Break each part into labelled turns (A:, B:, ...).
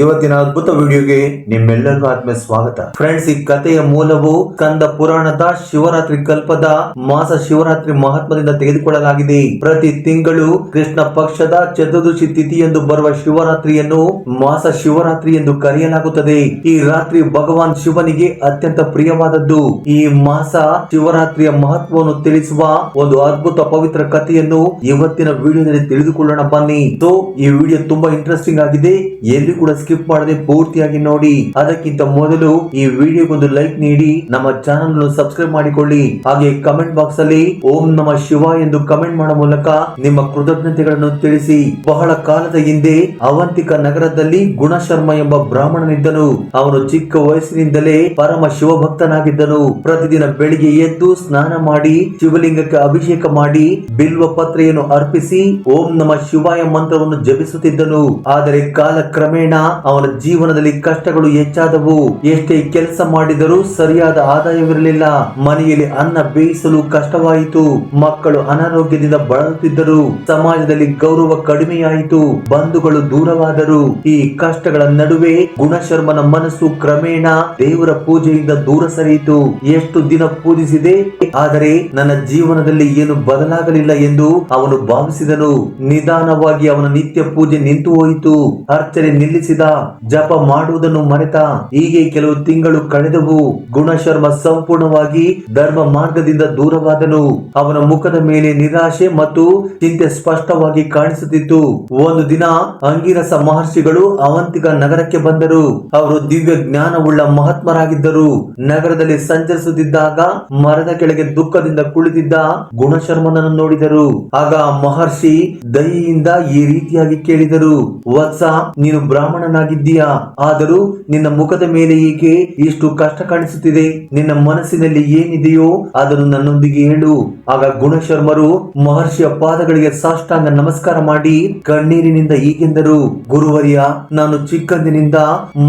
A: ಇವತ್ತಿನ ಅದ್ಭುತ ವಿಡಿಯೋಗೆ ನಿಮ್ಮೆಲ್ಲರಿಗೂ ಆತ್ಮೀಯ ಸ್ವಾಗತ. ಫ್ರೆಂಡ್ಸ್, ಈ ಕಥೆಯ ಮೂಲವು ಸ್ಕಂದ ಪುರಾಣದ ಶಿವರಾತ್ರಿ ಕಲ್ಪದ ಮಾಸ ಶಿವರಾತ್ರಿ ಮಹತ್ವದಿಂದ ತೆಗೆದುಕೊಳ್ಳಲಾಗಿದೆ. ಪ್ರತಿ ತಿಂಗಳು ಕೃಷ್ಣ ಪಕ್ಷದ ಚತುರ್ದಶಿ ತಿಥಿಯೆಂದು ಬರುವ ಶಿವರಾತ್ರಿಯನ್ನು ಮಾಸ ಶಿವರಾತ್ರಿ ಎಂದು ಕರೆಯಲಾಗುತ್ತದೆ. ಈ ರಾತ್ರಿ ಭಗವಾನ್ ಶಿವನಿಗೆ ಅತ್ಯಂತ ಪ್ರಿಯವಾದದ್ದು. ಈ ಮಾಸ ಶಿವರಾತ್ರಿಯ ಮಹತ್ವವನ್ನು ತಿಳಿಸುವ ಒಂದು ಅದ್ಭುತ ಪವಿತ್ರ ಕಥೆಯನ್ನು ಇವತ್ತಿನ ವಿಡಿಯೋದಲ್ಲಿ ತಿಳಿದುಕೊಳ್ಳೋಣ ಬನ್ನಿ. ಸೊ ಈ ವಿಡಿಯೋ ತುಂಬಾ ಇಂಟ್ರೆಸ್ಟಿಂಗ್ ಆಗಿದೆ, ಎಲ್ಲಿ ಕೂಡ ಸ್ಕಿಪ್ ಮಾಡದೆ ಪೂರ್ತಿಯಾಗಿ ನೋಡಿ. ಅದಕ್ಕಿಂತ ಮೊದಲು ಈ ವಿಡಿಯೋಗೊಂದು ಲೈಕ್ ನೀಡಿ ನಮ್ಮ ಚಾನೆಲ್ ಅನ್ನು ಸಬ್ಸ್ಕ್ರೈಬ್ ಮಾಡಿಕೊಳ್ಳಿ. ಹಾಗೆ ಕಮೆಂಟ್ ಬಾಕ್ಸ್ ಅಲ್ಲಿ ಓಂ ನಮ ಶಿವ ಎಂದು ಕಮೆಂಟ್ ಮಾಡುವ ಮೂಲಕ ನಿಮ್ಮ ಕೃತಜ್ಞತೆಗಳನ್ನು ತಿಳಿಸಿ. ಬಹಳ ಕಾಲದ ಹಿಂದೆ ಅವಂತಿಕ ನಗರದಲ್ಲಿ ಗುಣಶರ್ಮ ಎಂಬ ಬ್ರಾಹ್ಮಣನಿದ್ದನು. ಅವನು ಚಿಕ್ಕ ವಯಸ್ಸಿನಿಂದಲೇ ಪರಮ ಶಿವಭಕ್ತನಾಗಿದ್ದನು. ಪ್ರತಿದಿನ ಬೆಳಿಗ್ಗೆ ಎದ್ದು ಸ್ನಾನ ಮಾಡಿ ಶಿವಲಿಂಗಕ್ಕೆ ಅಭಿಷೇಕ ಮಾಡಿ ಬಿಲ್ವ ಪತ್ರೆಯನ್ನು ಅರ್ಪಿಸಿ ಓಂ ನಮ ಶಿವಾಯ ಮಂತ್ರವನ್ನು ಜಪಿಸುತ್ತಿದ್ದನು. ಆದರೆ ಕಾಲ ಕ್ರಮೇಣ ಅವನ ಜೀವನದಲ್ಲಿ ಕಷ್ಟಗಳು ಹೆಚ್ಚಾದವು. ಎಷ್ಟೇ ಕೆಲಸ ಮಾಡಿದರೂ ಸರಿಯಾದ ಆದಾಯವಿರಲಿಲ್ಲ. ಮನೆಯಲ್ಲಿ ಅನ್ನ ಬೇಯಿಸಲು ಕಷ್ಟವಾಯಿತು. ಮಕ್ಕಳು ಅನಾರೋಗ್ಯದಿಂದ ಬಳಲುತ್ತಿದ್ದರು. ಸಮಾಜದಲ್ಲಿ ಗೌರವ ಕಡಿಮೆಯಾಯಿತು. ಬಂಧುಗಳು ದೂರವಾದರು. ಈ ಕಷ್ಟಗಳ ನಡುವೆ ಗುಣಶರ್ಮನ ಮನಸ್ಸು ಕ್ರಮೇಣ ದೇವರ ಪೂಜೆಯಿಂದ ದೂರ ಸರಿಯಿತು. ಎಷ್ಟು ದಿನ ಪೂಜಿಸಿದೆ, ಆದರೆ ನನ್ನ ಜೀವನದಲ್ಲಿ ಏನು ಬದಲಾಗಲಿಲ್ಲ ಎಂದು ಅವನು ಭಾವಿಸಿದನು. ನಿಧಾನವಾಗಿ ಅವನ ನಿತ್ಯ ಪೂಜೆ ನಿಂತು ಹೋಯಿತು. ಅರ್ಚನೆ ನಿಲ್ಲಿಸಿದ, ಜಪ ಮಾಡುವುದನ್ನು ಮರೆತ. ಹೀಗೆ ಕೆಲವು ತಿಂಗಳು ಕಳೆದವು. ಗುಣಶರ್ಮ ಸಂಪೂರ್ಣವಾಗಿ ಧರ್ಮ ಮಾರ್ಗದಿಂದ ದೂರವಾದನು. ಅವನ ಮುಖದ ಮೇಲೆ ನಿರಾಶೆ ಮತ್ತು ಚಿಂತೆ ಸ್ಪಷ್ಟವಾಗಿ ಕಾಣಿಸುತ್ತಿತ್ತು. ಒಂದು ದಿನ ಅಂಗಿರಸ ಮಹರ್ಷಿಗಳು ಅವಂತಿಕ ನಗರಕ್ಕೆ ಬಂದರು. ಅವರು ದಿವ್ಯ ಜ್ಞಾನವುಳ್ಳ ಮಹಾತ್ಮರಾಗಿದ್ದರು. ನಗರದಲ್ಲಿ ಸಂಚರಿಸುತ್ತಿದ್ದಾಗ ಮರದ ಕೆಳಗೆ ದುಃಖದಿಂದ ಕುಳಿತಿದ್ದ ಗುಣಶರ್ಮನನ್ನು ನೋಡಿದರು. ಆಗ ಮಹರ್ಷಿ ದಯೆಯಿಂದ ಈ ರೀತಿಯಾಗಿ ಕೇಳಿದರು, ವತ್ಸ, ನೀನು ಬ್ರಾಹ್ಮಣನಾಗಿದ್ದೀಯಾ, ಆದರೂ ನಿನ್ನ ಮುಖದ ಮೇಲೆ ಏಕೆ ಇಷ್ಟು ಕಷ್ಟ ಕಾಣಿಸುತ್ತಿದೆ? ನಿನ್ನ ಮನಸ್ಸಿನಲ್ಲಿ ಏನಿದೆಯೋ ಅದನ್ನು ನನ್ನೊಂದಿಗೆ ಹೇಳು. ಆಗ ಗುಣಶರ್ಮರು ಮಹರ್ಷಿಯ ಪಾದಗಳಿಗೆ ಸಾಷ್ಟಾಂಗ ನಮಸ್ಕಾರ ಮಾಡಿ ಕಣ್ಣೀರಿನಿಂದ ಹೀಗೆಂದರು, ಗುರುವರ್ಯ, ನಾನು ಚಿಕ್ಕಂದಿನಿಂದ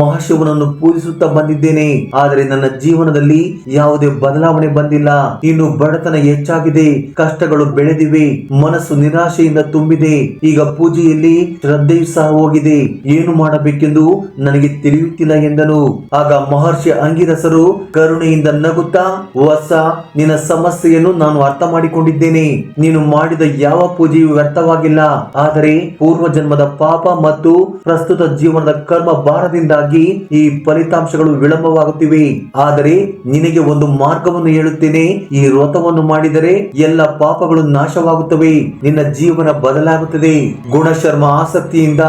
A: ಮಹಾಶಿವನನ್ನು ಪೂಜಿಸುತ್ತಾ ಬಂದಿದ್ದೇನೆ. ಆದರೆ ನನ್ನ ಜೀವನದಲ್ಲಿ ಯಾವುದೇ ಬದಲಾವಣೆ ಬಂದಿಲ್ಲ. ಇನ್ನು ಬಡತನ ಹೆಚ್ಚಾಗಿದೆ, ಕಷ್ಟಗಳು ಬೆಳೆದಿವೆ, ಮನಸ್ಸು ನಿರಾಶೆಯಿಂದ ತುಂಬಿದೆ. ಈಗ ಪೂಜೆಯಲ್ಲಿ ಶ್ರದ್ಧೆಯು ಸಹ ಹೋಗಿದೆ. ಏನು ಮಾಡಬೇಕೆಂದು ನನಗೆ ತಿಳಿಯುತ್ತಿಲ್ಲ ಎಂದನು. ಆಗ ಮಹರ್ಷಿ ಅಂಗಿರಸರು ಕರುಣೆಯಿಂದ ನಗುತ್ತಾ, ವತ್ಸ, ನಿನ್ನ ಸಮಸ್ಯೆಯನ್ನು ನಾನು ಅರ್ಥ ಮಾಡಿಕೊಂಡಿದ್ದೇನೆ. ನೀನು ಮಾಡಿದ ಯಾವ ಪೂಜೆಯೂ ವ್ಯರ್ಥವಾಗಿಲ್ಲ. ಆದರೆ ಪೂರ್ವ ಜನ್ಮದ ಪಾಪ ಮತ್ತು ಪ್ರಸ್ತುತ ಜೀವನದ ಕರ್ಮ ಭಾರದಿಂದಾಗಿ ಈ ಫಲಿತಾಂಶಗಳು ವಿಳಂಬವಾಗುತ್ತಿವೆ. ಆದರೆ ನಿನಗೆ ಒಂದು ಮಾರ್ಗವನ್ನು ಹೇಳುತ್ತೇನೆ. ಈ ವ್ರತವನ್ನು ಮಾಡಿದರೆ ಎಲ್ಲ ಪಾಪಗಳು ನಾಶವಾಗುತ್ತವೆ, ನಿನ್ನ ಜೀವನ ಬದಲಾಗುತ್ತದೆ. ಗುಣಶರ್ಮ ಆಸಕ್ತಿಯಿಂದ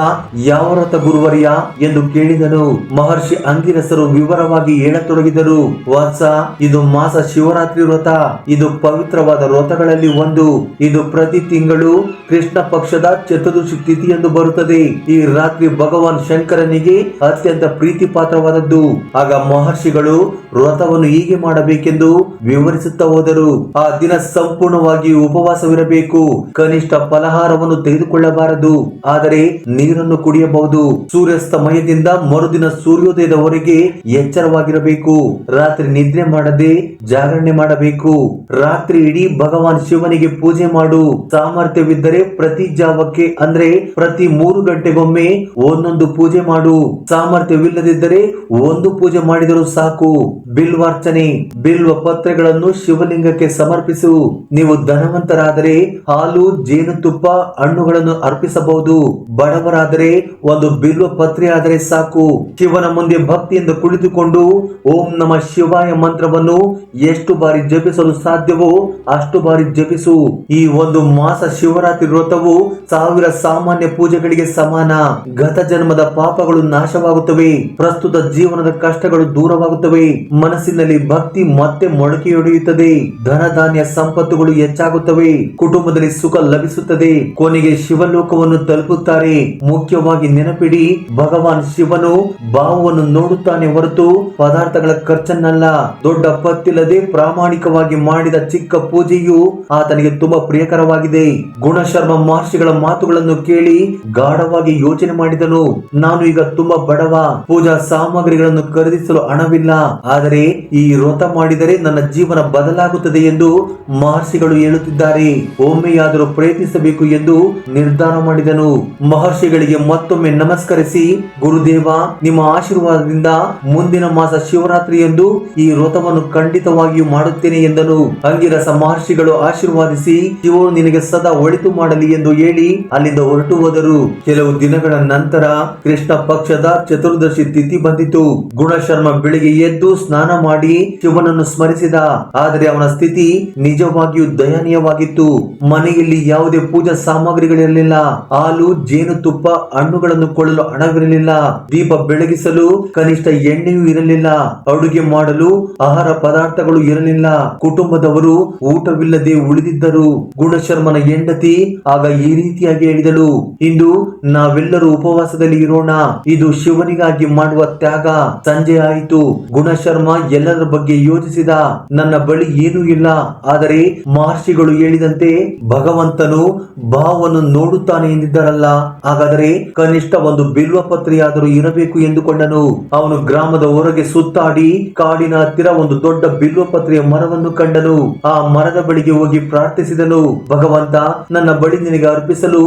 A: ಯಾವ ವ್ರತ ಗುರುವರ್ಯ ಎಂದು ಕೇಳಿದನು. ಮಹರ್ಷಿ ಅಂಗಿರಸರು ವಿವರವಾಗಿ ಹೇಳತೊಡಗಿದರು, ವತ್ಸ, ಇದು ಮಾಸ ಶಿವರಾತ್ರಿ ವ್ರತ. ಇದು ಪವಿತ್ರವಾದ ವ್ರತಗಳಲ್ಲಿ ಒಂದು. ಇದು ಪ್ರತಿ ತಿಂಗಳು ಕೃಷ್ಣ ಪಕ್ಷದ ಚತುರ್ದಶಿ ತಿಥಿ ಎಂದು ಬರುತ್ತದೆ. ಈ ರಾತ್ರಿ ಭಗವಾನ್ ಶಂಕರನಿಗೆ ಅತ್ಯಂತ ಪ್ರೀತಿ ಪಾತ್ರವಾದದ್ದು. ಆಗ ಮಹರ್ಷಿಗಳು ವ್ರತವನ್ನು ಹೀಗೆ ಮಾಡಬೇಕೆಂದು ವಿವರಿಸುತ್ತಾ ಹೋದರು. ಆ ದಿನ ಸಂಪೂರ್ಣವಾಗಿ ಉಪವಾಸವಿರಬೇಕು. ಕನಿಷ್ಠ ಫಲಹಾರವನ್ನು ತೆಗೆದುಕೊಳ್ಳಬಾರದು, ಆದರೆ ನೀರನ್ನು ಕುಡಿಯಬಹುದು. ಸೂರ್ಯಾಸ್ತಮಯದಿಂದ ಮರುದಿನ ಸೂರ್ಯೋದಯದವರೆಗೆ ಎಚ್ಚರವಾಗಿರಬೇಕು. ರಾತ್ರಿ ನಿದ್ರೆ ಮಾಡದೆ ಜಾಗರಣೆ ಮಾಡಬೇಕು. ರಾತ್ರಿ ಇಡೀ ಭಗವಾನ್ ಶಿವನಿಗೆ ಪೂಜೆ ಮಾಡು. ಸಾಮರ್ಥ್ಯವಿದ್ದರೆ ಪ್ರತಿ ಜಾವಕ್ಕೆ ಅಂದ್ರೆ ಪ್ರತಿ 3 ಗಂಟೆಗೊಮ್ಮೆ ಒಂದೊಂದು ಪೂಜೆ ಮಾಡು. ಸಾಮರ್ಥ್ಯವಿಲ್ಲದಿದ್ದರೆ ಒಂದು ಪೂಜೆ ಮಾಡಿದರೂ ಸಾಕು. ಬಿಲ್ವಾರ್ಚನೆ, ಬಿಲ್ವ ಪತ್ರೆಗಳನ್ನು ಶಿವಲಿಂಗಕ್ಕೆ ಸಮರ್ಪಿಸು. ನೀವು ಧನವಂತರಾದರೆ ಹಾಲು, ಜೇನುತುಪ್ಪ, ಹಣ್ಣುಗಳನ್ನು ಅರ್ಪಿಸಬಹುದು. ಬಡವರಾದರೆ ಒಂದು ಬಿಲ್ವ ಪತ್ರೆ ಆದರೆ ಸಾಕು. ಶಿವನ ಮುಂದೆ ಭಕ್ತಿಯಿಂದ ಕುಳಿತುಕೊಂಡು ಓಂ ನಮ ಶಿವಾಯ ಮಂತ್ರವನ್ನು ಎಷ್ಟು ಬಾರಿ ಜಪಿಸಲು ಸಾಧ್ಯವೋ ಅಷ್ಟು ಬಾರಿ ಜಪಿಸು. ಈ ಒಂದು ಮಾಸ ಶಿವರಾತ್ರಿ ವ್ರತವು 1000 ಸಾಮಾನ್ಯ ಪೂಜೆಗಳಿಗೆ ಸಮಾನ. ಗತ ಜನ್ಮದ ಪಾಪಗಳು ನಾಶವಾಗುತ್ತವೆ. ಪ್ರಸ್ತುತ ಜೀವನದ ಕಷ್ಟಗಳು ದೂರವಾಗುತ್ತವೆ. ಮನಸ್ಸಿನಲ್ಲಿ ಭಕ್ತಿ ಮತ್ತೆ ಮೊಳಕೆಯೊಡೆಯುತ್ತದೆ. ಧನ ಧಾನ್ಯ ಸಂಪತ್ತುಗಳು ಹೆಚ್ಚಾಗುತ್ತವೆ. ಕುಟುಂಬದಲ್ಲಿ ಸುಖ ಲಭಿಸುತ್ತದೆ. ಕೊನೆಗೆ ಶಿವಲೋಕವನ್ನು ತಲುಪುತ್ತಾರೆ. ಮುಖ್ಯವಾಗಿ ನೆನಪಿಡಿ, ಭಗವಾನ್ ಶಿವನು ಭಾವವನ್ನು ನೋಡುತ್ತಾನೆ ಹೊರತು ಪದಾರ್ಥಗಳ ಖರ್ಚನ್ನಲ್ಲ. ದೊಡ್ಡ ಪತ್ತಿಲ್ಲದೆ ಪ್ರಾಮಾಣಿಕವಾಗಿ ಮಾಡಿದ ಚಿಕ್ಕ ಪೂಜೆಯು ಆತನಿಗೆ ತುಂಬಾ ಪ್ರಿಯಕರವಾಗಿದೆ. ಗುಣಶರ್ಮ ಮಹರ್ಷಿಗಳ ಮಾತುಗಳನ್ನು ಕೇಳಿ ಗಾಢವಾಗಿ ಯೋಚನೆ ಮಾಡಿದನು. ನಾನು ಈಗ ತುಂಬಾ ಬಡವ, ಪೂಜಾ ಸಾಮಗ್ರಿಗಳನ್ನು ಖರೀದಿಸಲು ಹಣವಿಲ್ಲ. ಆದರೆ ಈ ವ್ರತ ಮಾಡಿದರೆ ನನ್ನ ಜೀವನ ಬದಲಾಗುತ್ತದೆ ಎಂದು ಮಹರ್ಷಿಗಳು ಹೇಳುತ್ತಿದ್ದಾರೆ. ಒಮ್ಮೆಯಾದರೂ ಪ್ರಯತ್ನಿಸಬೇಕು ಎಂದು ನಿರ್ಧಾರ ಮಾಡಿದನು. ಮಹರ್ಷಿಗಳಿಗೆ ಮತ್ತೊಮ್ಮೆ ನಮಸ್ಕರಿಸಿ ನಮಸ್ಕರಿಸಿ, ಗುರುದೇವ, ನಿಮ್ಮ ಆಶೀರ್ವಾದದಿಂದ ಮುಂದಿನ ಮಾಸ ಶಿವರಾತ್ರಿಯಂದು ಈ ವ್ರತವನ್ನು ಖಂಡಿತವಾಗಿಯೂ ಮಾಡುತ್ತೇನೆ ಎಂದನು. ಅಂಗಿರಸ ಮಹರ್ಷಿಗಳು ಆಶೀರ್ವಾದಿಸಿ, ಶಿವನು ನಿನಗೆ ಸದಾ ಒಳಿತು ಮಾಡಲಿ ಎಂದು ಹೇಳಿ ಅಲ್ಲಿಂದ ಹೊರಟು ಹೋದರು. ಕೆಲವು ದಿನಗಳ ನಂತರ ಕೃಷ್ಣ ಪಕ್ಷದ ಚತುರ್ದಶಿ ತಿಥಿ ಬಂದಿತು. ಗುಣಶರ್ಮ ಬೆಳಿಗ್ಗೆ ಎದ್ದು ಸ್ನಾನ ಮಾಡಿ ಶಿವನನ್ನು ಸ್ಮರಿಸಿದ. ಆದರೆ ಅವನ ಸ್ಥಿತಿ ನಿಜವಾಗಿಯೂ ದಯನೀಯವಾಗಿತ್ತು. ಮನೆಯಲ್ಲಿ ಯಾವುದೇ ಪೂಜಾ ಸಾಮಗ್ರಿಗಳಿರಲಿಲ್ಲ. ಹಾಲು, ಜೇನುತುಪ್ಪ, ಹಣ್ಣುಗಳನ್ನು ಕೊಳ್ಳಲು ಹಣವಿರಲಿಲ್ಲ. ದೀಪ ಬೆಳಗಿಸಲು ಕನಿಷ್ಠ ಎಣ್ಣೆಯೂ ಇರಲಿಲ್ಲ. ಅಡುಗೆ ಮಾಡಲು ಆಹಾರ ಪದಾರ್ಥಗಳು ಇರಲಿಲ್ಲ. ಕುಟುಂಬದವರು ಊಟವಿಲ್ಲದೆ ಉಳಿದಿದ್ದರು. ಗುಣಶರ್ಮನ ಹೆಂಡತಿ ಆಗ ಈ ರೀತಿಯಾಗಿ ಹೇಳಿದಳು, ಇಂದು ನಾವೆಲ್ಲರೂ ಉಪವಾಸದಲ್ಲಿ ಇರೋಣ. ಇದು ಶಿವನಿಗಾಗಿ ಮಾಡುವ ತ್ಯಾಗ. ಸಂಜೆ ಆಯಿತು. ಗುಣಶರ್ಮ ಎಲ್ಲರ ಬಗ್ಗೆ ಯೋಚಿಸಿದ. ನನ್ನ ಬಳಿ ಏನೂ ಇಲ್ಲ, ಆದರೆ ಮಹರ್ಷಿಗಳು ಹೇಳಿದಂತೆ ಭಗವಂತನು ಭಾವವನ್ನು ನೋಡುತ್ತಾನೆ ಎಂದಿದ್ದಾರಲ್ಲ, ಹಾಗಾದರೆ ಕನಿಷ್ಠ ಒಂದು ಬಿಲ್ವ ಪತ್ರೆಯಾದರೂ ಇರಬೇಕು ಎಂದುಕೊಂಡನು. ಅವನು ಗ್ರಾಮದ ಹೊರಗೆ ಸುತ್ತಾಡಿ ಕಾಡಿನ ಹತ್ತಿರ ಒಂದು ದೊಡ್ಡ ಬಿಲ್ವ ಪತ್ರೆಯ ಮರವನ್ನು ಕಂಡನು. ಆ ಮರದ ಬಳಿಗೆ ಹೋಗಿ ಪ್ರಾರ್ಥಿಸಿದನು, ಭಗವಂತ, ನನ್ನ ಬಳಿ ನಿನಗೆ ಅರ್ಪಿಸಲು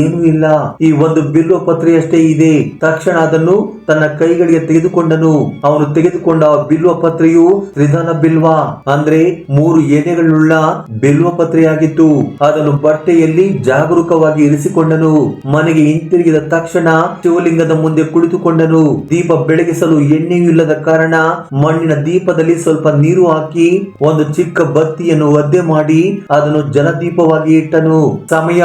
A: ಏನೂ ಇಲ್ಲ, ಈ ಒಂದು ಬಿಲ್ವ ಪತ್ರೆಯಷ್ಟೇ ಇದೆ. ತಕ್ಷಣ ಅದನ್ನು ತನ್ನ ಕೈಗಳಿಗೆ ತೆಗೆದುಕೊಂಡನು. ಅವನು ತೆಗೆದುಕೊಂಡ ಬಿಲ್ವ ಪತ್ರೆಯು ತ್ರಿದಳ ಬಿಲ್ವ, ಅಂದ್ರೆ 3 ಎಲೆಗಳುಳ್ಳ ಬಿಲ್ವ ಪತ್ರೆಯಾಗಿತ್ತು. ಅದನ್ನು ಬಟ್ಟೆಯಲ್ಲಿ ಜಾಗರೂಕವಾಗಿ ಇರಿಸಿಕೊಂಡನು. ಮನೆಗೆ ಹಿಂತಿರುಗಿದ ತಕ್ಷಣ ಶಿವಲಿಂಗದ ಮುಂದೆ ಕುಳಿತುಕೊಂಡನು. ದೀಪ ಬೆಳಗಿಸಲು ಎಣ್ಣೆಯೂ ಇಲ್ಲದ ಕಾರಣ ಮಣ್ಣಿನ ದೀಪದಲ್ಲಿ ಸ್ವಲ್ಪ ನೀರು ಹಾಕಿ ಒಂದು ಚಿಕ್ಕ ಬತ್ತಿಯನ್ನು ಒದ್ದೆ ಮಾಡಿ ಅದನ್ನು ಜಲದೀಪವಾಗಿ ಇಟ್ಟನು. ಸಮಯ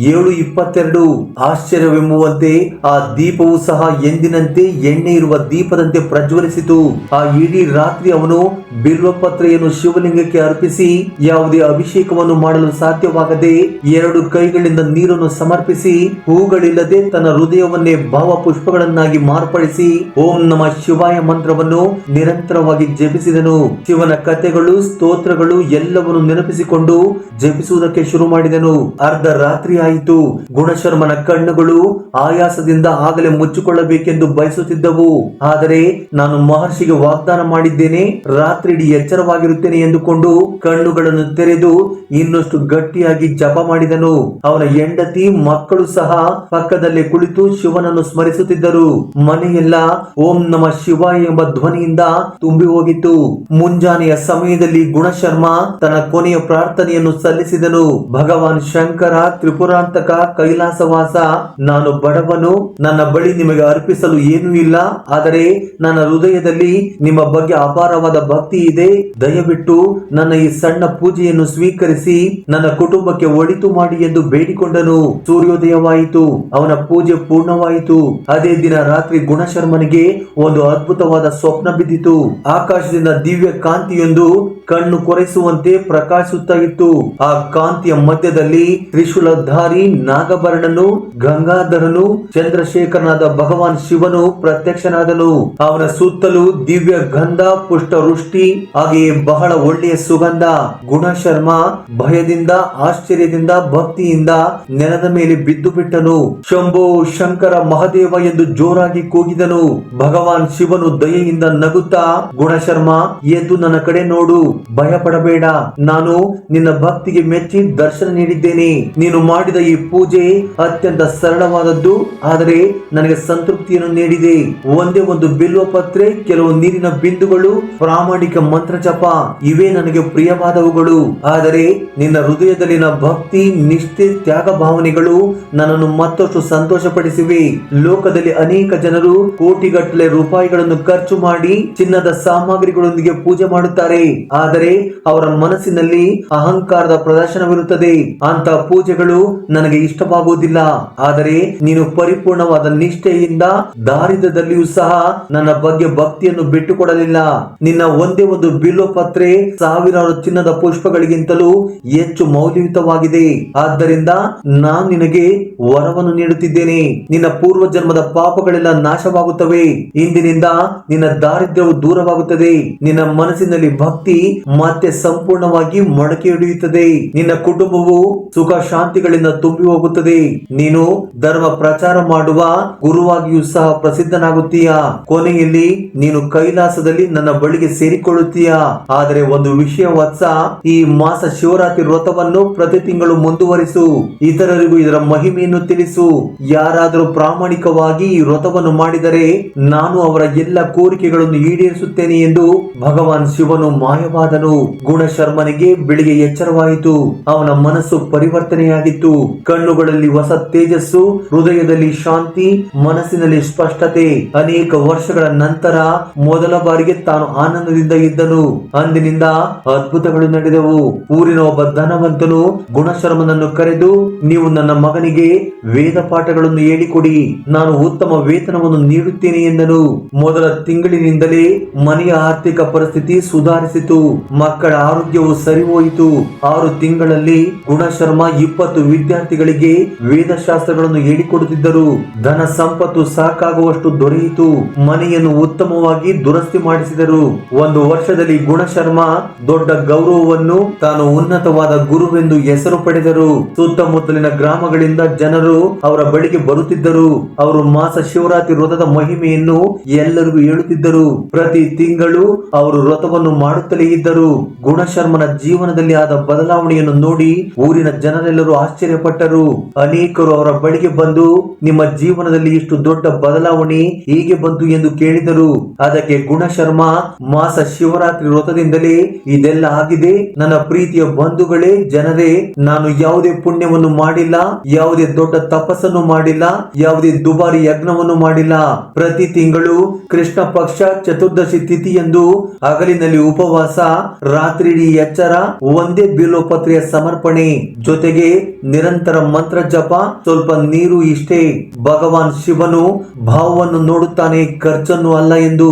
A: 7:22. ಆಶ್ಚರ್ಯವೆಂಬುವಂತೆ ಆ ದೀಪವು ಸಹ ಎಂದಿನಂತೆ ಎಣ್ಣೆ ಇರುವ ದೀಪದಂತೆ ಪ್ರಜ್ವಲಿಸಿತು. ಆ ಇಡೀ ರಾತ್ರಿ ಅವನು ಬಿಲ್ವಪತ್ರೆಯನ್ನು ಶಿವಲಿಂಗಕ್ಕೆ ಅರ್ಪಿಸಿ ಯಾವುದೇ ಅಭಿಷೇಕವನ್ನು ಮಾಡಲು ಸಾಧ್ಯವಾಗದೆ 2 ಕೈಗಳಿಂದ ನೀರನ್ನು ಸಮರ್ಪಿಸಿ ಹೂಗಳಿಲ್ಲದೆ ತನ್ನ ಹೃದಯವನ್ನೇ ಭಾವ ಪುಷ್ಪಗಳನ್ನಾಗಿ ಮಾರ್ಪಡಿಸಿ ಓಂ ನಮಃ ಶಿವಾಯ ಮಂತ್ರವನ್ನು ನಿರಂತರವಾಗಿ ಜಪಿಸಿದನು. ಶಿವನ ಕಥೆಗಳು, ಸ್ತೋತ್ರಗಳು ಎಲ್ಲವನ್ನು ನೆನಪಿಸಿಕೊಂಡು ಜಪಿಸುವುದಕ್ಕೆ ಶುರು ಮಾಡಿದನು. ಅರ್ಧ ರಾತ್ರಿ ಆಯಿತು. ಗುಣಶರ್ಮನ ಕಣ್ಣುಗಳು ಆಯಾಸದಿಂದ ಆಗಲೇ ಮುಚ್ಚಿಕೊಳ್ಳಬೇಕೆಂದು ಬಯಸುತ್ತಿದ್ದವು. ಆದರೆ ನಾನು ಮಹರ್ಷಿಗೆ ವಾಗ್ದಾನ ಮಾಡಿದ್ದೇನೆ, ರಾತ್ರಿಯಿಡೀ ಎಚ್ಚರವಾಗಿರುತ್ತೇನೆ ಎಂದುಕೊಂಡು ಕಣ್ಣುಗಳನ್ನು ತೆರೆದು ಇನ್ನಷ್ಟು ಗಟ್ಟಿಯಾಗಿ ಜಪ ಮಾಡಿದನು. ಅವನ ಹೆಂಡತಿ, ಮಕ್ಕಳು ಸಹ ಪಕ್ಕದಲ್ಲೇ ಕುಳಿತು ಶಿವನನ್ನು ಸ್ಮರಿಸುತ್ತಿದ್ದರು. ಮನೆಯೆಲ್ಲ ಓಂ ನಮಃ ಶಿವಾಯ ಎಂಬ ಧ್ವನಿಯಿಂದ ತುಂಬಿ ಹೋಗಿತ್ತು. ಮುಂಜಾನೆಯ ಸಮಯದಲ್ಲಿ ಗುಣಶರ್ಮ ತನ್ನ ಕೊನೆಯ ಪ್ರಾರ್ಥನೆಯನ್ನು ಸಲ್ಲಿಸಿದನು. ಭಗವಾನ್ ಶಂಕರ, ತ್ರಿಪುರಾಂತಕ, ಕೈಲಾಸವಾಸ, ನಾನು ಬಡವನು, ನನ್ನ ಬಳಿ ನಿಮಗೆ ಅರ್ಪಿಸಲು ಏನೂ ಇಲ್ಲ, ಆದರೆ ನನ್ನ ಹೃದಯದಲ್ಲಿ ನಿಮ್ಮ ಬಗ್ಗೆ ಅಪಾರವಾದ ಭಕ್ತಿ ಇದೆ. ದಯವಿಟ್ಟು ನನ್ನ ಈ ಸಣ್ಣ ಪೂಜೆಯನ್ನು ಸ್ವೀಕರಿಸಿ ನನ್ನ ಕುಟುಂಬಕ್ಕೆ ಒಳಿತು ಮಾಡಿ ಎಂದು ಬೇಡಿಕೊಂಡನು. ಸೂರ್ಯೋದಯವಾಯಿತು. ಅವನ ಪೂಜೆ ಪೂರ್ಣವಾಯಿತು. ಅದೇ ದಿನ ರಾತ್ರಿ ಗುಣಶರ್ಮನಿಗೆ ಒಂದು ಅದ್ಭುತವಾದ ಸ್ವಪ್ನ ಬಿದ್ದಿತು. ಆಕಾಶದಿಂದ ದಿವ್ಯ ಕಾಂತಿಯೊಂದು ಕಣ್ಣು ಕೊರೆಸುವಂತೆ ಪ್ರಕಾಶಿಸುತ್ತಾ ಇತ್ತು. ಆ ಕಾಂತಿಯ ಮಧ್ಯದಲ್ಲಿ ತ್ರಿಶೂಲಧಾರಿ ನಾಗಭರಣನು, ಗಂಗಾಧರನು, ಚಂದ್ರಶೇಖರನಾದ ಭಗವಾನ್ ಶಿವನು ಪ್ರತ್ಯಕ್ಷನಾದನು. ಅವನ ಸುತ್ತಲೂ ದಿವ್ಯ ಗಂಧ, ಪುಷ್ಟ ವೃಷ್ಟಿ, ಹಾಗೆಯೇ ಬಹಳ ಒಳ್ಳೆಯ ಸುಗಂಧ. ಗುಣಶರ್ಮ ಭಯದಿಂದ, ಆಶ್ಚರ್ಯದಿಂದ, ಭಕ್ತಿಯಿಂದ ನೆಲದ ಮೇಲೆ ಬಿದ್ದು ಬಿಟ್ಟನು. ಶಂಭೋ ಶಂಕರ ಮಹಾದೇವ ಎಂದು ಜೋರಾಗಿ ಕೂಗಿದನು. ಭಗವಾನ್ ಶಿವನು ದಯೆಯಿಂದ ನಗುತ್ತಾ, ಗುಣಶರ್ಮ, ಎದ್ದು ನನ್ನ ಕಡೆ ನೋಡು, ಭಯ ಪಡಬೇಡ, ನಾನು ನಿನ್ನ ಭಕ್ತಿಗೆ ಮೆಚ್ಚಿ ದರ್ಶನ ನೀಡಿದ್ದೇನೆ. ನೀನು ಮಾಡಿದ ಈ ಪೂಜೆ ಅತ್ಯಂತ ಸರಳವಾದದ್ದು, ಆದರೆ ನನಗೆ ಸಂತೃಪ್ತಿಯನ್ನು ನೀಡಿದೆ. ಒಂದೇ ಒಂದು ಬಿಲ್ವ ಪತ್ರೆ, ಕೆಲವು ನೀರಿನ ಬಿಂದುಗಳು, ಪ್ರಾಮಾಣಿಕ ಮಂತ್ರ ಜಪ, ಇವೇ ನನಗೆ ಪ್ರಿಯವಾದವುಗಳು. ಆದರೆ ನಿನ್ನ ಹೃದಯದಲ್ಲಿನ ಭಕ್ತಿ, ನಿಷ್ಠೆ, ತ್ಯಾಗ ಭಾವನೆಗಳು ನನ್ನನ್ನು ಮತ್ತಷ್ಟು ಸಂತೋಷಪಡಿಸಿವೆ. ಲೋಕದಲ್ಲಿ ಅನೇಕ ಜನರು ಕೋಟಿಗಟ್ಟಲೆ ರೂಪಾಯಿಗಳನ್ನು ಖರ್ಚು ಮಾಡಿ ಚಿನ್ನದ ಸಾಮಗ್ರಿಗಳೊಂದಿಗೆ ಪೂಜೆ ಮಾಡುತ್ತಾರೆ. ಆದರೆ ಅವರ ಮನಸ್ಸಿನಲ್ಲಿ ಅಹಂಕಾರದ ಪ್ರದರ್ಶನವಿರುತ್ತದೆ. ಅಂತ ಪೂಜೆಗಳು ನನಗೆ ಇಷ್ಟವಾಗುವುದಿಲ್ಲ. ಆದರೆ ನೀನು ಪರಿಪೂರ್ಣವಾದ ನಿಷ್ಠೆಯಿಂದ ದಾರಿದ್ರ್ಯದಲ್ಲಿಯೂ ಸಹ ನನ್ನ ಬಗ್ಗೆ ಭಕ್ತಿಯನ್ನು ಬಿಟ್ಟುಕೊಡಲಿಲ್ಲ. ನಿನ್ನ ಒಂದೇ ಒಂದು ಬಿಲ್ವ ಪತ್ರೆ ಸಾವಿರಾರು ಚಿನ್ನದ ಪುಷ್ಪಗಳಿಗಿಂತಲೂ ಹೆಚ್ಚು ಮೌಲ್ಯಯುತವಾಗಿದೆ. ಆದ್ದರಿಂದ ನಾನು ನಿನಗೆ ವರವನ್ನು ನೀಡುತ್ತಿದ್ದೇನೆ. ನಿನ್ನ ಪೂರ್ವ ಜನ್ಮದ ಪಾಪಗಳೆಲ್ಲ ನಾಶವಾಗುತ್ತವೆ. ಇಂದಿನಿಂದ ನಿನ್ನ ದಾರಿದ್ರ್ಯವು ದೂರವಾಗುತ್ತದೆ. ನಿನ್ನ ಮನಸ್ಸಿನಲ್ಲಿ ಭಕ್ತಿ ಮತ್ತೆ ಸಂಪೂರ್ಣವಾಗಿ ಮೊಳಕೆ ಹಿಡಿಯುತ್ತದೆ. ನಿನ್ನ ಕುಟುಂಬವು ಸುಖ ಶಾಂತಿಗಳಿಂದ ತುಂಬಿ ಹೋಗುತ್ತದೆ. ನೀನು ಧರ್ಮ ಪ್ರಚಾರ ಮಾಡುವ ಗುರುವಾಗಿಯೂ ಸಹ ಪ್ರಸಿದ್ಧನಾಗುತ್ತೀಯಾ, ಕೊನೆಯಲ್ಲಿ ನೀನು ಕೈಲಾಸದಲ್ಲಿ ನನ್ನ ಬಳಿಗೆ ಸೇರಿಕೊಳ್ಳುತ್ತೀಯಾ. ಆದರೆ ಒಂದು ವಿಷಯ ವತ್ಸ, ಈ ಮಾಸ ಶಿವರಾತ್ರಿ ವ್ರತವನ್ನು ಪ್ರತಿ ತಿಂಗಳು ಮುಂದುವರಿಸು, ಇತರರಿಗೂ ಇದರ ಮಹಿಮೆಯನ್ನು ತಿಳಿಸು. ಯಾರಾದರೂ ಪ್ರಾಮಾಣಿಕವಾಗಿ ಈ ವ್ರತವನ್ನು ಮಾಡಿದರೆ ನಾನು ಅವರ ಎಲ್ಲ ಕೋರಿಕೆಗಳನ್ನು ಈಡೇರಿಸುತ್ತೇನೆ ಎಂದು ಭಗವಾನ್ ಶಿವನು ಮಾಯವಾದನು. ಗುಣಶರ್ಮನಿಗೆ ಬೆಳಿಗ್ಗೆ ಎಚ್ಚರವಾಯಿತು. ಅವನ ಮನಸ್ಸು ಪರಿವರ್ತನೆಯಾಗಿತ್ತು. ಕಣ್ಣುಗಳಲ್ಲಿ ಹೊಸ ತೇಜಸ್ಸು, ಹೃದಯದಲ್ಲಿ ಶಾಂತಿ, ಮನಸ್ಸಿನಲ್ಲಿ ಸ್ಪಷ್ಟತೆ. ಅನೇಕ ವರ್ಷಗಳ ನಂತರ ಮೊದಲ ಬಾರಿಗೆ ತಾನು ಆನಂದದಿಂದ ಇದ್ದನು. ಅಂದಿನಿಂದ ಅದ್ಭುತಗಳು ನಡೆದವು. ಊರಿನ ಒಬ್ಬ ಧನವಂತನು ಗುಣಶರ್ಮನನ್ನು ಕರೆದು, ನೀವು ನನ್ನ ಮಗನಿಗೆ ವೇದ ಪಾಠಗಳನ್ನು ಹೇಳಿಕೊಡಿ, ನಾನು ಉತ್ತಮ ವೇತನವನ್ನು ನೀಡುತ್ತೇನೆ ಎಂದನು. ಮೊದಲ ತಿಂಗಳಿನಿಂದಲೇ ಮನೆಯ ಆರ್ಥಿಕ ಪರಿಸ್ಥಿತಿ ಸುಧಾರಿಸಿತು. ಮಕ್ಕಳ ಆರೋಗ್ಯವು ಸರಿ ಹೋಯಿತು. 6 ತಿಂಗಳಲ್ಲಿ ಗುಣಶರ್ಮ 20 ವಿದ್ಯಾರ್ಥಿಗಳಿಗೆ ವೇದಶಾಸ್ತ್ರಗಳನ್ನು ಹೇಳಿಕೊಡುತ್ತಿದ್ದರು. ಧನ ಸಂಪತ್ತು ಸಾಕಾಗುವಷ್ಟು ದೊರೆಯಿತು. ಮನೆಯನ್ನು ಉತ್ತಮವಾಗಿ ದುರಸ್ತಿ ಮಾಡಿಸಿದರು. 1 ವರ್ಷದಲ್ಲಿ ಗುಣಶರ್ಮ ದೊಡ್ಡ ಗೌರವವನ್ನು, ತಾನು ಉನ್ನತವಾದ ಗುರುವೆಂದು ಹೆಸರು ಪಡೆದರು. ಸುತ್ತಮುತ್ತಲಿನ ಗ್ರಾಮಗಳಿಂದ ಜನರು ಅವರ ಬಳಿಗೆ ಬರುತ್ತಿದ್ದರು. ಅವರು ಮಾಸ ಶಿವರಾತ್ರಿ ವ್ರತದ ಮಹಿಮೆಯನ್ನು ಎಲ್ಲರಿಗೂ ಹೇಳುತ್ತಿದ್ದರು. ಪ್ರತಿ ತಿಂಗಳು ಅವರು ವ್ರತವನ್ನು ಮಾಡುತ್ತಲೇ ಇದ್ದರು. ಗುಣಶರ್ಮನ ಜೀವನದಲ್ಲಿ ಆದ ಬದಲಾವಣೆಯನ್ನು ನೋಡಿ ಊರಿನ ಜನರೆಲ್ಲರೂ ಆಶ್ಚರ್ಯಪಟ್ಟರು. ಅನೇಕರು ಅವರ ಬಳಿಗೆ ಬಂದು, ನಿಮ್ಮ ಜೀವನದಲ್ಲಿ ಇಷ್ಟು ದೊಡ್ಡ ಬದಲಾವಣೆ ಹೇಗೆ ಬಂತು ಎಂದು ಕೇಳಿದರು. ಅದಕ್ಕೆ ಗುಣಶರ್ಮ, ಮಾಸ ಶಿವರಾತ್ರಿ ವ್ರತದಿಂದಲೇ ಇದೆಲ್ಲ ಆಗಿದೆ. ನನ್ನ ಪ್ರೀತಿಯ ಬಂಧುಗಳೇ, ಜನರೇ, ನಾನು ಯಾವುದೇ ಪುಣ್ಯವನ್ನು ಮಾಡಿಲ್ಲ, ಯಾವುದೇ ದೊಡ್ಡ ತಪಸ್ಸನ್ನು ಮಾಡಿಲ್ಲ, ಯಾವುದೇ ದುಬಾರಿ ಯಜ್ಞವನ್ನು ಮಾಡಿಲ್ಲ. ಪ್ರತಿ ತಿಂಗಳು ಕೃಷ್ಣ ಪಕ್ಷ ಚತುರ್ದಶಿ ತಿಥಿಯಂದು ಹಗಲಿನಲ್ಲಿ ಉಪವಾಸ, ರಾತ್ರಿ ಎಚ್ಚರ, ಒಂದೇ ಬಿಲ್ವಪತ್ರೆಯ ಸಮರ್ಪಣೆ, ಜೊತೆಗೆ ನಿರಂತರ ಮಂತ್ರ ಜಪ, ಸ್ವಲ್ಪ ನೀರು, ಇಷ್ಟೇ. ಭಗವಾನ್ ಶಿವನು ಭಾವವನ್ನು ನೋಡುತ್ತಾನೆ, ಖರ್ಚನ್ನು ಅಲ್ಲ ಎಂದು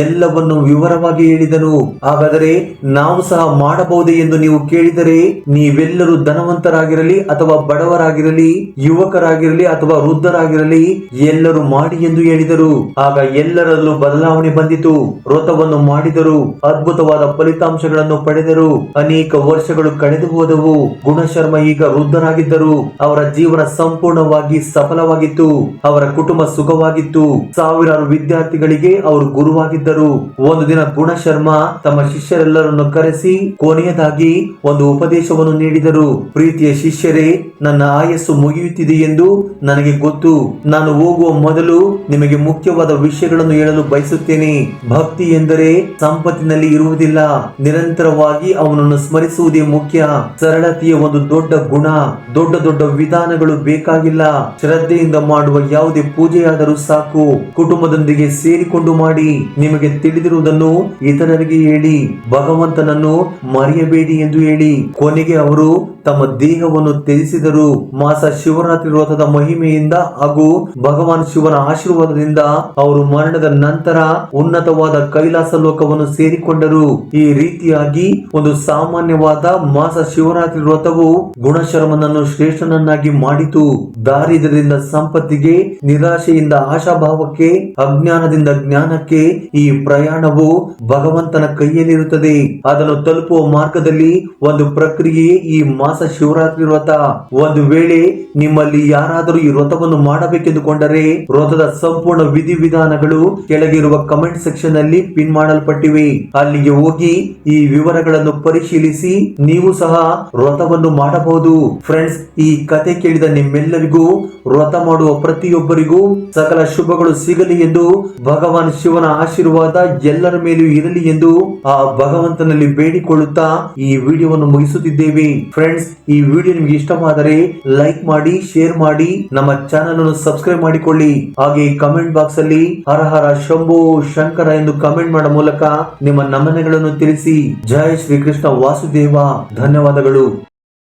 A: ಎಲ್ಲವನ್ನು ವಿವರವಾಗಿ ಹೇಳಿದನು. ಹಾಗಾದರೆ ನಾವು ಸಹ ಮಾಡಬಹುದೇ ಎಂದು ನೀವು ಕೇಳಿದರೆ, ನೀವೆಲ್ಲರೂ ಧನವಂತರಾಗಿರಲಿ ಅಥವಾ ಬಡವರಾಗಿರಲಿ, ಯುವಕರಾಗಿರಲಿ ಅಥವಾ ವೃದ್ಧರಾಗಿರಲಿ, ಎಲ್ಲರೂ ಮಾಡಿ ಎಂದು ಹೇಳಿದರು. ಆಗ ಎಲ್ಲರಲ್ಲೂ ಬದಲಾವಣೆ ಬಂದಿತು. ವ್ರತವನ್ನು ಮಾಡಿದರು. ಅದ್ಭುತವಾದ ಫಲಿತಾಂಶಗಳನ್ನು ಪಡೆದರು. ಅನೇಕ ವರ್ಷಗಳು ಕಳೆದು ಹೋದವು. ಗುಣಶರ್ಮ ಈಗ ವೃದ್ಧರಾಗಿದ್ದರು. ಅವರ ಜೀವನ ಸಂಪೂರ್ಣವಾಗಿ ಸಫಲವಾಗಿತ್ತು. ಅವರ ಕುಟುಂಬ ಸುಖವಾಗಿತ್ತು. ಸಾವಿರಾರು ವಿದ್ಯಾರ್ಥಿಗಳಿಗೆ ಅವರು ಗುರುವಾಗಿದ್ದರು. ಒಂದು ದಿನ ಗುಣಶರ್ಮ ತಮ್ಮ ಶಿಷ್ಯರೆಲ್ಲರನ್ನು ಕರೆಸಿ ಕೊನೆಯದಾಗಿ ಒಂದು ಉಪದೇಶವನ್ನು ನೀಡಿದರು. ಪ್ರೀತಿಯ ಶಿಷ್ಯರೇ, ನನ್ನ ಆಯಸ್ಸು ಮುಗಿಯುತ್ತಿದೆ ಎಂದು ನನಗೆ ಗೊತ್ತು. ನಾನು ಹೋಗುವ ಮೊದಲು ನಿಮಗೆ ಮುಖ್ಯವಾದ ವಿಷಯಗಳನ್ನು ಹೇಳಲು ಬಯಸುತ್ತೇನೆ. ಭಕ್ತಿ ಎಂದರೆ ಸಂಪತ್ತಿನಲ್ಲಿ ಇರುವುದಿಲ್ಲ, ನಿರಂತರವಾಗಿ ಅವನನ್ನು ಸ್ಮರಿಸುವುದೇ ಮುಖ್ಯ. ಸರಳತೆಯ ಒಂದು ದೊಡ್ಡ ಗುಣ. ದೊಡ್ಡ ದೊಡ್ಡ ವಿಧಾನಗಳು ಬೇಕಾಗಿಲ್ಲ. ಶ್ರದ್ಧೆಯಿಂದ ಮಾಡುವ ಯಾವುದೇ ಪೂಜೆಯಾದರೂ ಸಾಕು. ಕುಟುಂಬದೊಂದಿಗೆ ಸೇರಿಕೊಂಡು ಮಾಡಿ. ನಿಮಗೆ ತಿಳಿದಿರುವುದನ್ನು ಇತರರಿಗೆ ಹೇಳಿ. ಭಗವಂತನನ್ನು ಮರೆಯಬೇಡಿ ಎಂದು ಹೇಳಿ. ಕೊನೆಗೆ ಅವರು ತಮ್ಮ ದೇಹವನ್ನು ತ್ಯಜಿಸಿದರು. ಮಾಸ ಶಿವರಾತ್ರಿ ವ್ರತದ ಮಹಿಮೆಯಿಂದ ಹಾಗೂ ಭಗವಾನ್ ಶಿವನ ಆಶೀರ್ವಾದದಿಂದ ಅವರು ಮರಣದ ನಂತರ ಉನ್ನತವಾದ ಕೈಲಾಸ ಲೋಕವನ್ನು ಸೇರಿಕೊಂಡರು. ಈ ರೀತಿಯಾಗಿ ಒಂದು ಸಾಮಾನ್ಯವಾದ ಮಾಸ ಶಿವರಾತ್ರಿ ವ್ರತವು ಗುಣಶರ್ಮನನ್ನು ಶ್ರೇಷ್ಠನನ್ನಾಗಿ ಮಾಡಿತು. ದಾರಿದ್ರ್ಯದಿಂದ ಸಂಪತ್ತಿಗೆ, ನಿರಾಶೆಯಿಂದ ಆಶಾಭಾವಕ್ಕೆ, ಅಜ್ಞಾನದಿಂದ ಜ್ಞಾನಕ್ಕೆ ಈ ಪ್ರಯಾಣವು ಭಗವಂತನ ಕೈಯಲ್ಲಿರುತ್ತದೆ. ಅದನ್ನು ತಲುಪುವ ಮಾರ್ಗದಲ್ಲಿ ಒಂದು ಪ್ರಕ್ರಿಯೆ ಈ ಮಾಸ ಶಿವರಾತ್ರಿ ವ್ರತ. ಒಂದು ವೇಳೆ ನಿಮ್ಮಲ್ಲಿ ಯಾರಾದರೂ ಈ ವ್ರತವನ್ನು ಮಾಡಬೇಕೆಂದುಕೊಂಡರೆ ವ್ರತದ ಸಂಪೂರ್ಣ ವಿಧಿವಿಧಾನಗಳು ಕೆಳಗಿರುವ ಕಮೆಂಟ್ ಸೆಕ್ಷನ್ ಅಲ್ಲಿ ಪಿನ್ ಮಾಡಲ್ಪಟ್ಟಿವೆ. ಅಲ್ಲಿಗೆ ಹೋಗಿ ಈ ವಿವರಗಳನ್ನು ಪರಿಶೀಲಿಸಿ ನೀವು ಸಹ ವ್ರತವನ್ನು ಮಾಡಬಹುದು. ಫ್ರೆಂಡ್ಸ್, ಈ ಕತೆ ಕೇಳಿದ ನಿಮ್ಮೆಲ್ಲರಿಗೂ, ವ್ರತ ಮಾಡುವ ಪ್ರತಿಯೊಬ್ಬರಿಗೂ ಸಕಲ ಶುಭಗಳು ಸಿಗಲಿ ಎಂದು, ಭಗವಾನ್ ಶಿವನ ಆಶೀರ್ವಾದ ಎಲ್ಲರ ಮೇಲೂ ಇರಲಿ ಎಂದು ಆ ಭಗವಂತನಲ್ಲಿ ಬೇಡಿಕೊಳ್ಳುತ್ತಾ ಈ ವಿಡಿಯೋವನ್ನು ಮುಗಿಸುತ್ತಿದ್ದೇವೆ. ಫ್ರೆಂಡ್ಸ್, ಈ ವಿಡಿಯೋ ನಿಮಗೆ ಇಷ್ಟವಾದರೆ ಲೈಕ್ ಮಾಡಿ, ಶೇರ್ ಮಾಡಿ, ನಮ್ಮ ಚಾನೆಲ್ ಅನ್ನು ಸಬ್ಸ್ಕ್ರೈಬ್ ಮಾಡಿಕೊಳ್ಳಿ. ಹಾಗೆ ಕಮೆಂಟ್ ಬಾಕ್ಸ್ ಅಲ್ಲಿ ಹರ ಹರ ಶಂಭೋ ಶಂಕರ ಎಂದು ಕಮೆಂಟ್ ಮಾಡುವ ಮೂಲಕ ನಿಮ್ಮ ನಮನಗಳನ್ನು ತಿಳಿಸಿ. ಜೈ ಶ್ರೀ ಕೃಷ್ಣ ವಾಸುದೇವ. ಧನ್ಯವಾದಗಳು.